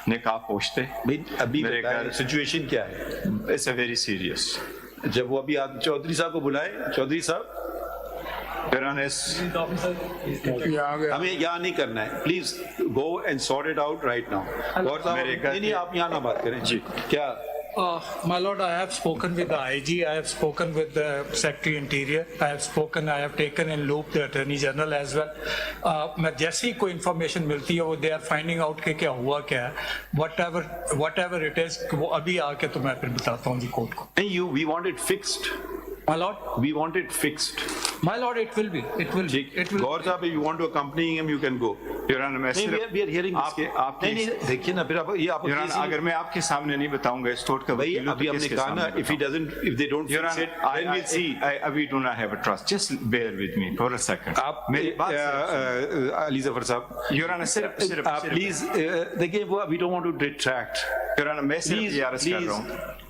نقاب پوچھتے. ابھی سچویشن کیا ہے؟ It's a very serious. جب وہ ابھی آپ چودھری صاحب کو بلائیں. چودھری صاحب ہمیں یہاں نہیں کرنا ہے, please go and sort it out right now. Gohar صاحب نہیں, آپ یہاں نہ بات کریں. جی کیا My lord, I have spoken with the IG, I have spoken with the Secretary Interior, I have taken in loop the Attorney General as well. میں جیسی کوئی انفارمیشن ملتی ہے وہ they are finding out کہ کیا ہوا کیا ہے, whatever it is, وہ ابھی آ کے تو میں پھر بتاتا ہوں جی کورٹ کو. نہیں, we want it fixed. My lord, we want it fixed. My lord, it will be. گوہر صاحب, if you want to accompany him, you can go. Your Honor, میں صرف we are hearing نہیں دیکھیے نا, پھر یہ آپ اگر میں آپ کے سامنے نہیں بتاؤں گا اس کورٹ کا وکیل, ابھی ہم نے کہا نا, if they don't fix it, then we'll see. We do not have a trust. Just bear with me for a second. آپ علی ظفر صاحب, Your Honor, صرف پلیز دیکھیے, وہ we don't want to detract. Your Honor, میں صرف یہ عرض کر رہا ہوں